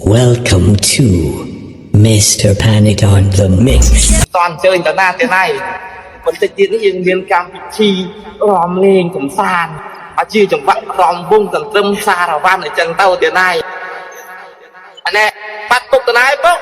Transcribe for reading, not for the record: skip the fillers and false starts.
Welcome to Mr. Panic on the Mix. ตอนเจอต่อหน้าแต่ไหนคนจะจีนนี่ยังเรียนการพิธีรอมเลงผมซานอาชีพจังหวะรอมบุ้งตันตึมซาระวันในจังเต้าแต่ไหนอันนี้ปัดตุกแต่ไหนปุ๊บ